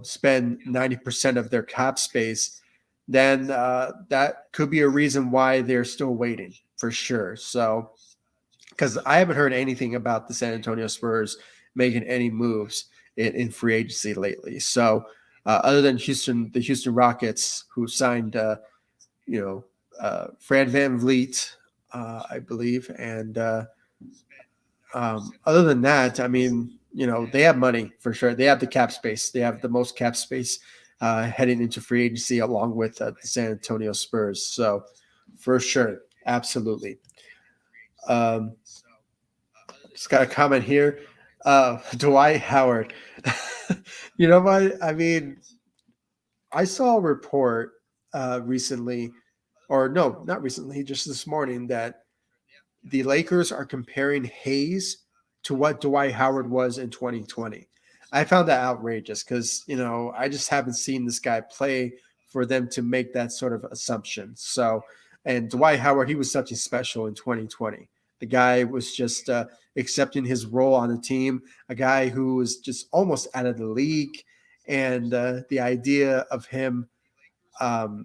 Speaker 1: spend 90% of their cap space, then that could be a reason why they're still waiting for sure. So because I haven't heard anything about the San Antonio Spurs making any moves in free agency lately. So other than the Houston Rockets, who signed, Fran Van Vliet, I believe, and other than that, I mean, they have money for sure. They have the cap space. They have the most cap space heading into free agency, along with the San Antonio Spurs. So for sure, absolutely. Um, Just got a comment here. Dwight Howard. You know what? I mean, I saw a report recently, or no, not recently, just this morning, that the Lakers are comparing Hayes to what Dwight Howard was in 2020. I found that outrageous because, I just haven't seen this guy play for them to make that sort of assumption. So, and Dwight Howard, he was something special in 2020. The guy was just accepting his role on the team, a guy who was just almost out of the league. And the idea of him um,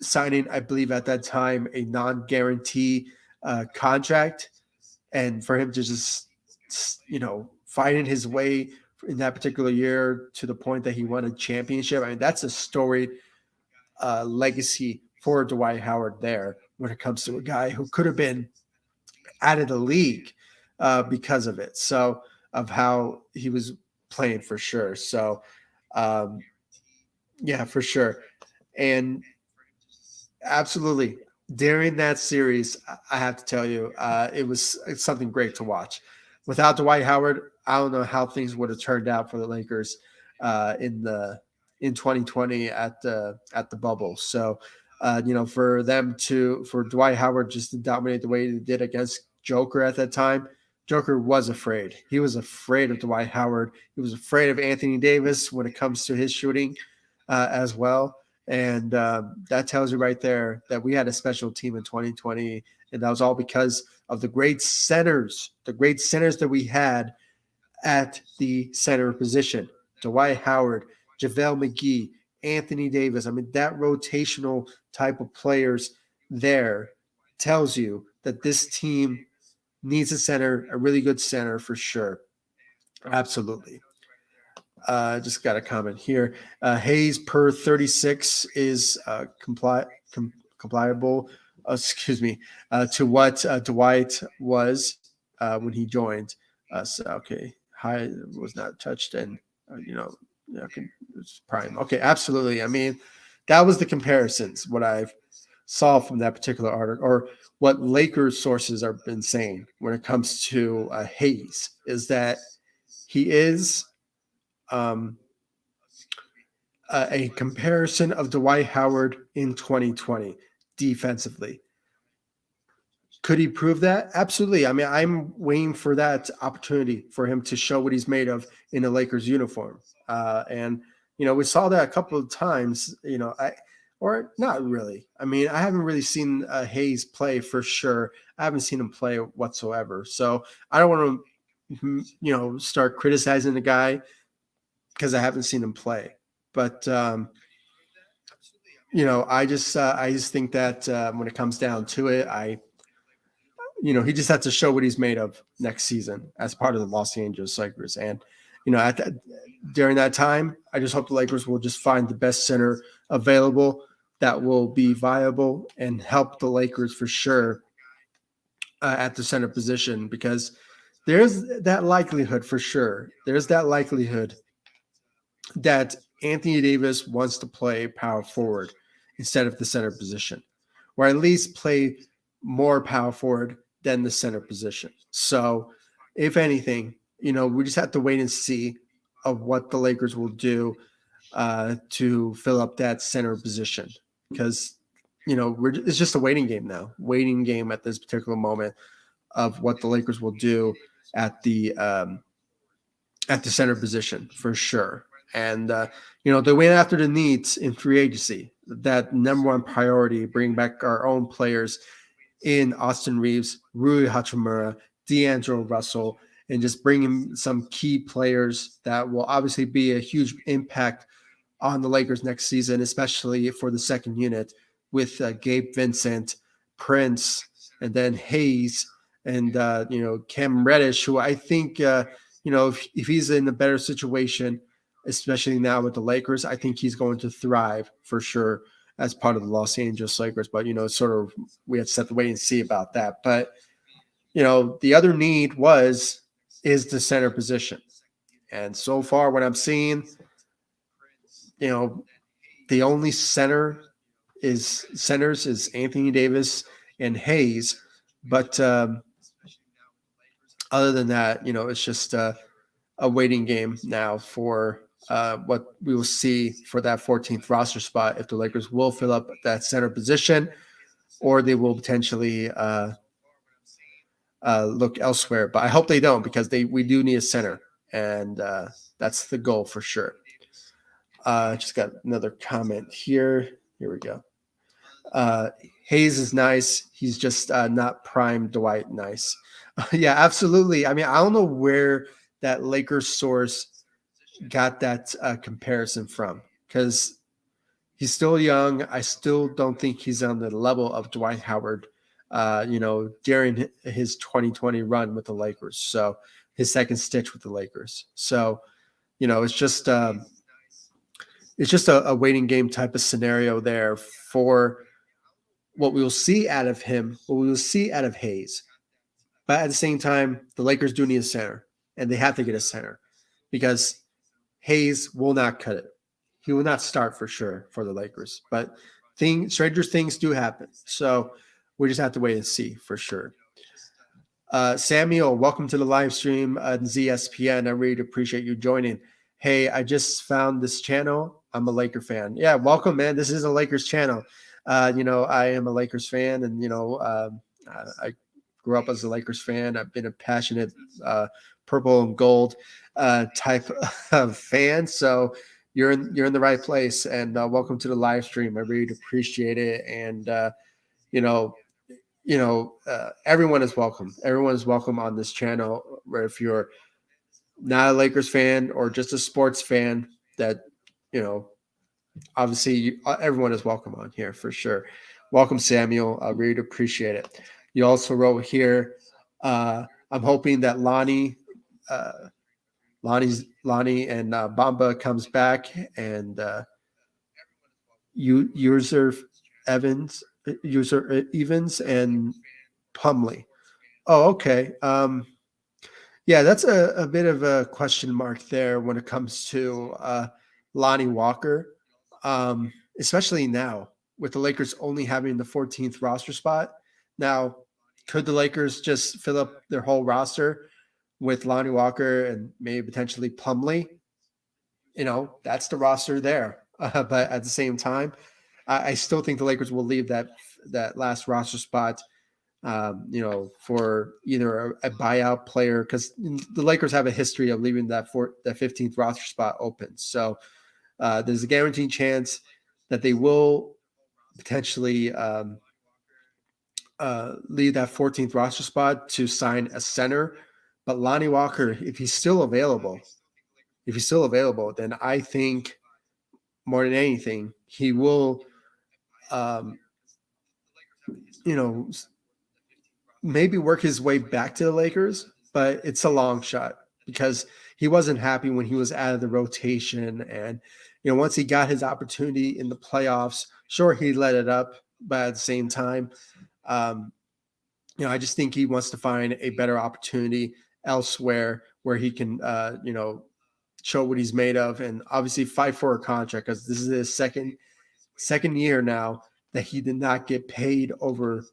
Speaker 1: signing, I believe at that time, a non guarantee contract, and for him to just, fighting his way in that particular year to the point that he won a championship. I mean, that's a storied legacy for Dwight Howard there when it comes to a guy who could have been out of the league because of it. So, of how he was playing for sure. So, um, yeah, for sure. And absolutely. During that series, I have to tell you, it's something great to watch. Without Dwight Howard, I don't know how things would have turned out for the Lakers in 2020 at the bubble. So, for Dwight Howard just to dominate the way he did against Joker at that time, Joker was afraid. He was afraid of Dwight Howard. He was afraid of Anthony Davis when it comes to his shooting as well. And that tells you right there that we had a special team in 2020. And that was all because of the great centers that we had at the center position. Dwight Howard, JaVale McGee, Anthony Davis. I mean, that rotational type of players there tells you that this team needs a center, a really good center for sure. Absolutely. Just got a comment here. Hayes per 36 is compliable, to what Dwight was when he joined us. Okay, high was not touched, and it's prime. Okay, absolutely. I mean, that was the comparisons. What I saw from that particular article, or what Lakers sources have been saying when it comes to Hayes, is that he is a comparison of Dwight Howard in 2020 defensively. Could he prove that? Absolutely. I mean, I'm waiting for that opportunity for him to show what he's made of in a Lakers uniform. And we saw that a couple of times. Or not really. I mean, I haven't really seen Hayes play for sure. I haven't seen him play whatsoever. So I don't want to, start criticizing the guy because I haven't seen him play. But I just think that when it comes down to it, he just has to show what he's made of next season as part of the Los Angeles Lakers. And during that time, I just hope the Lakers will just find the best center available that will be viable and help the Lakers for sure at the center position, because there's that likelihood for sure. There's that likelihood that Anthony Davis wants to play power forward instead of the center position, or at least play more power forward than the center position. So if anything, we just have to wait and see of what the Lakers will do to fill up that center position, because it's just a waiting game now, at this particular moment of what the Lakers will do at the center position for sure. And they went after the needs in free agency. That number one priority, bring back our own players in Austin Reaves, Rui Hachimura, D'Angelo Russell, and just bringing some key players that will obviously be a huge impact on the Lakers next season, especially for the second unit with Gabe Vincent, Prince, and then Hayes, and Cam Reddish, who I think if he's in a better situation, especially now with the Lakers, I think he's going to thrive for sure as part of the Los Angeles Lakers. But sort of we have to have to wait and see about that. But the other need is the center position, and so far what I'm seeing, the only centers is Anthony Davis and Hayes. But other than that, it's just a waiting game now for what we will see for that 14th roster spot, if the Lakers will fill up that center position or they will potentially look elsewhere. But I hope they don't, because we do need a center, and that's the goal for sure. Just got another comment here. Here we go. Hayes is nice. He's just not prime Dwight nice. Yeah, absolutely. I mean, I don't know where that Lakers source got that comparison from, because he's still young. I still don't think he's on the level of Dwight Howard, during his 2020 run with the Lakers. So his second stitch with the Lakers. So, it's just a waiting game type of scenario there for what we will see out of him, what we will see out of Hayes. But at the same time, the Lakers do need a center, and they have to get a center, because Hayes will not cut it. He will not start for sure for the Lakers. But stranger things do happen. So we just have to wait and see for sure. Samuel, welcome to the live stream on ZSPN. I really appreciate you joining. Hey, I just found this channel. I'm a Laker fan. Yeah, welcome, man. This is a Lakers channel. I am a Lakers fan, and I grew up as a Lakers fan. I've been a passionate purple and gold type of fan. So, you're in the right place, and welcome to the live stream. I really appreciate it, and you know, everyone is welcome. Everyone is welcome on this channel. Where if you're not a Lakers fan or just a sports fan, that you know, obviously everyone is welcome on here for sure. Welcome, Samuel. I really appreciate it. You also wrote here. I'm hoping that uh, Lonnie and Bamba comes back, and user Evans and Pumley. Oh, okay. Yeah, that's a bit of a question mark there when it comes to Lonnie Walker, especially now with the Lakers only having the 14th roster spot. Now, could the Lakers just fill up their whole roster with Lonnie Walker and maybe potentially Plumlee? That's the roster there. But at the same time, I still think the Lakers will leave that last roster spot for either a buyout player, because the Lakers have a history of leaving that 15th roster spot open. So there's a guaranteed chance that they will potentially leave that 14th roster spot to sign a center. But Lonnie Walker, if he's still available, then I think more than anything, he will, um, you know, maybe work his way back to the Lakers, but it's a long shot because he wasn't happy when he was out of the rotation. And, once he got his opportunity in the playoffs, sure, he let it up, but at the same time, um, I just think he wants to find a better opportunity elsewhere where he can, show what he's made of and obviously fight for a contract, because this is his second year now that he did not get paid over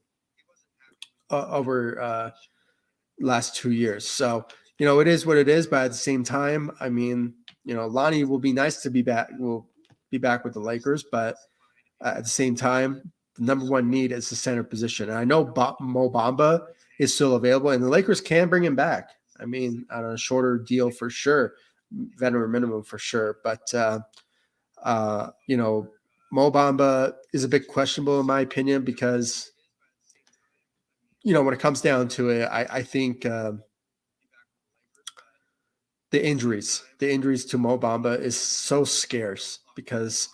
Speaker 1: last 2 years. So, it is what it is. But at the same time, I mean, Lonnie will be nice to be back. Will be back with the Lakers, but at the same time, the number one need is the center position. And I know Mo Bamba is still available, and the Lakers can bring him back. I mean, on a shorter deal for sure, veteran minimum for sure. But Mo Bamba is a bit questionable in my opinion because when it comes down to it, I think the injuries to Mo Bamba is so scarce because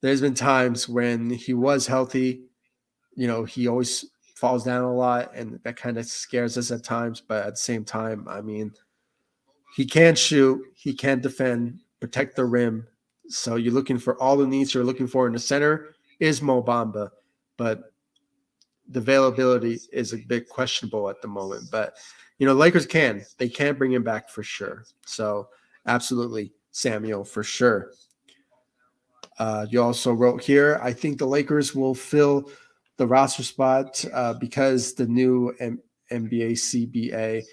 Speaker 1: there's been times when he was healthy, he always falls down a lot, and that kind of scares us at times. But at the same time, I mean, he can shoot, he can defend, protect the rim. So you're looking for all the needs you're looking for in the center is Mo Bamba, but the availability is a bit questionable at the moment. But Lakers can bring him back for sure. So absolutely, Samuel, for sure. You also wrote here, I think the Lakers will fill the roster spot because the new NBA CBA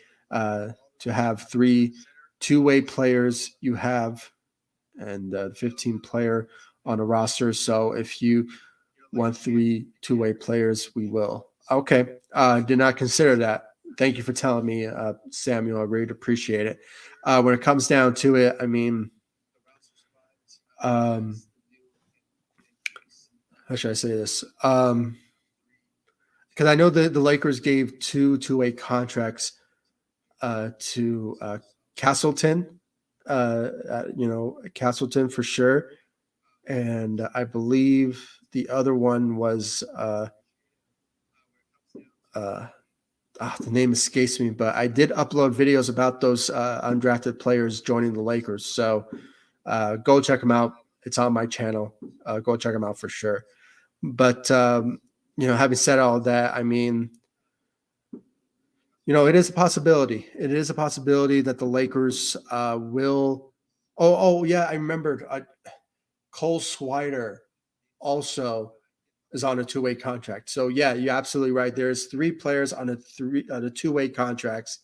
Speaker 1: to have 3 two-way players you have and 15 player on a roster. So if you want 3 two-way players, we will. Okay. Did not consider that. Thank you for telling me, Samuel. I really appreciate it. When it comes down to it, I mean, how should I say this? Because I know the Lakers gave 2 two-way contracts to Castleton, Castleton for sure. And I believe the other one was the name escapes me, but I did upload videos about those undrafted players joining the Lakers. So go check them out. It's on my channel. Go check them out for sure. But, having said all that, I mean, it is a possibility. It is a possibility that the Lakers will. Oh, yeah, I remembered. Cole Swider also is on a two-way contract. So yeah, you're absolutely right. There's 3 players on the two-way contracts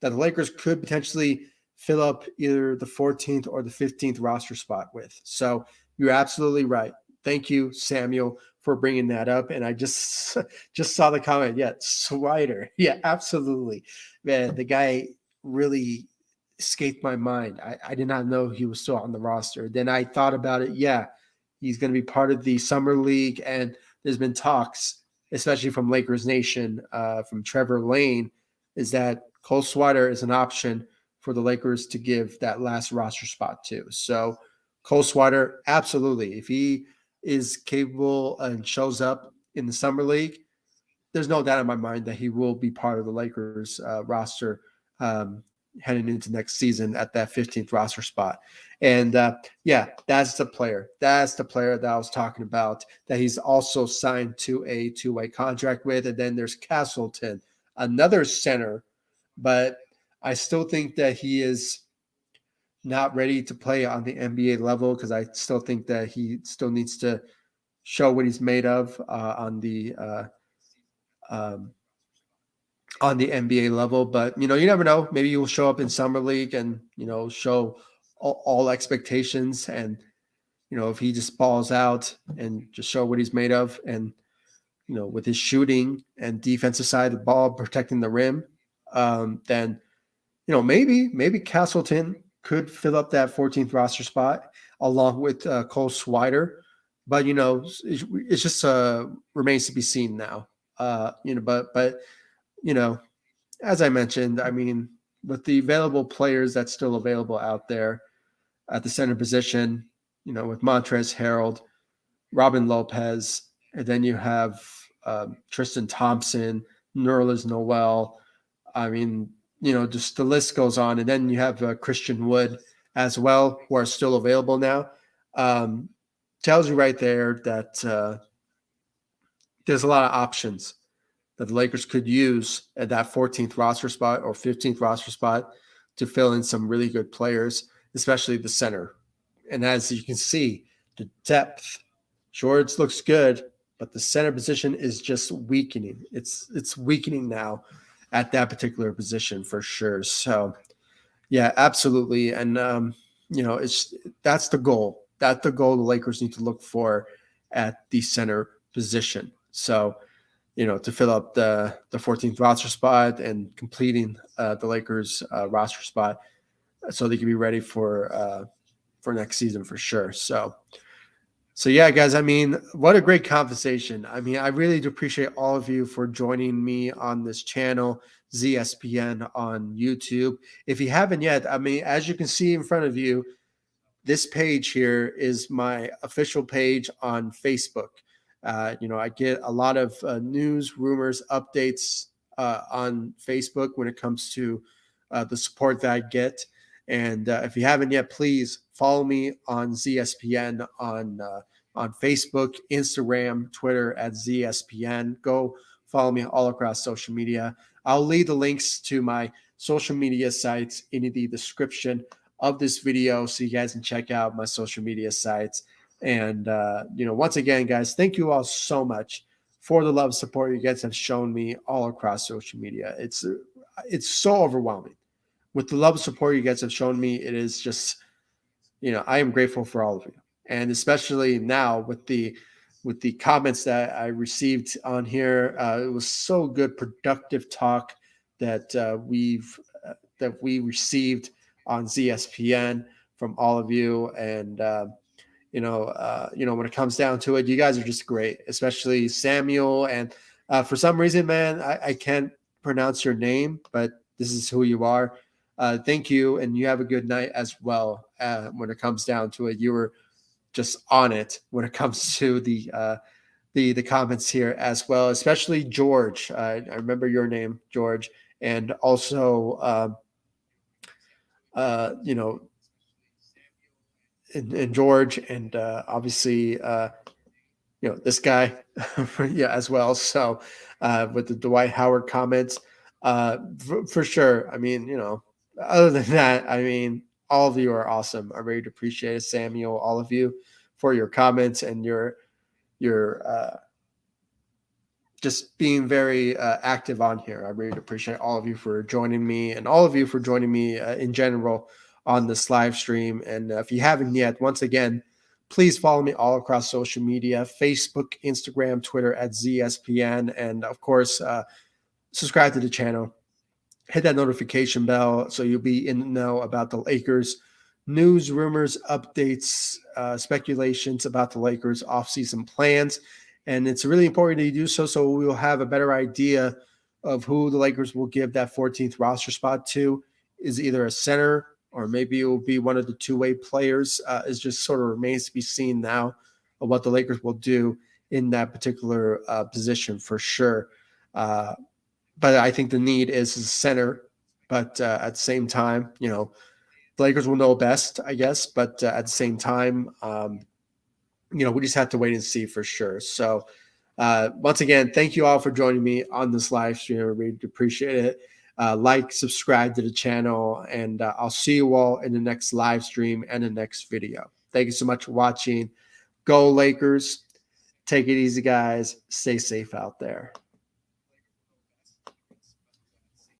Speaker 1: that the Lakers could potentially fill up either the 14th or the 15th roster spot with. So you're absolutely right. Thank you, Samuel, for bringing that up. And I just saw the comment. Yeah, Swider. Yeah, absolutely. Man, the guy really escaped my mind. I did not know he was still on the roster. Then I thought about it. Yeah, he's going to be part of the summer league, and there's been talks, especially from Lakers Nation, from Trevor Lane, is that Cole Swider is an option for the Lakers to give that last roster spot to. So Cole Swider, absolutely, if he is capable and shows up in the summer league, there's no doubt in my mind that he will be part of the Lakers roster um, heading into next season at that 15th roster spot. And yeah, that's the player. That's the player that I was talking about, that he's also signed to a two-way contract with. And then there's Castleton, another center, but I still think that he is not ready to play on the NBA level, because I still think that he still needs to show what he's made of um, on the NBA level. But you never know. Maybe he will show up in summer league and show all expectations, and if he just balls out and just show what he's made of, and with his shooting and defensive side of the ball, protecting the rim, then maybe Castleton could fill up that 14th roster spot along with Cole Swider. But it's just remains to be seen now. But you know, as I mentioned, I mean, with the available players that's still available out there at the center position, with Montrezl Harrell, Robin Lopez, and then you have Tristan Thompson, Nerlens Noel. I mean, just the list goes on. And then you have Christian Wood as well, who are still available now. Tells you right there that there's a lot of options that the Lakers could use at that 14th roster spot or 15th roster spot to fill in some really good players, especially the center. And as you can see, the depth, George looks good, but the center position is just weakening. It's weakening now at that particular position for sure. So yeah, absolutely. And that's the goal. That's the goal the Lakers need to look for at the center position. So to fill up the 14th roster spot and completing the Lakers roster spot, so they can be ready for next season for sure. So yeah, guys, I mean, what a great conversation. I mean, I really do appreciate all of you for joining me on this channel, ZSPN on YouTube. If you haven't yet, I mean, as you can see in front of you, this page here is my official page on Facebook. I get a lot of news, rumors, updates on Facebook when it comes to the support that I get. And if you haven't yet, please follow me on ZSPN on Facebook, Instagram, Twitter at ZSPN. Go follow me all across social media. I'll leave the links to my social media sites in the description of this video, so you guys can check out my social media sites. And once again, guys, thank you all so much for the love, support you guys have shown me all across social media. It's so overwhelming with the love, support you guys have shown me. It is just, I am grateful for all of you, and especially now with the comments that I received on here. It was so good, productive talk that we received on ZSPN from all of you. And when it comes down to it, you guys are just great, especially Samuel. And for some reason, man, I can't pronounce your name, but this is who you are. Thank you, and you have a good night as well. When it comes down to it, you were just on it when it comes to the comments here as well, especially George. I remember your name, George, and also and George, and obviously this guy yeah, as well. So with the Dwight Howard comments, for sure. I mean, other than that, I mean, all of you are awesome. I really appreciate it, Samuel, all of you, for your comments and your just being very active on here. I really appreciate all of you for joining me, and all of you for joining me in general on this live stream. And if you haven't yet, once again, please follow me all across social media: Facebook, Instagram, Twitter at ZSPN. And of course, subscribe to the channel hit that notification bell so you'll be in the know about the Lakers news, rumors, updates, speculations about the Lakers offseason plans. And it's really important that you do so we'll have a better idea of who the Lakers will give that 14th roster spot to. Is either a center or maybe it will be one of the two-way players. It just sort of remains to be seen now of what the Lakers will do in that particular position for sure. But I think the need is a center. But at the same time, the Lakers will know best, I guess. But at the same time, we just have to wait and see for sure. So once again, thank you all for joining me on this live stream. I really appreciate it. Like, subscribe to the channel, and I'll see you all in the next live stream and the next video. Thank you so much for watching. Go Lakers. Take it easy, guys. Stay safe out there.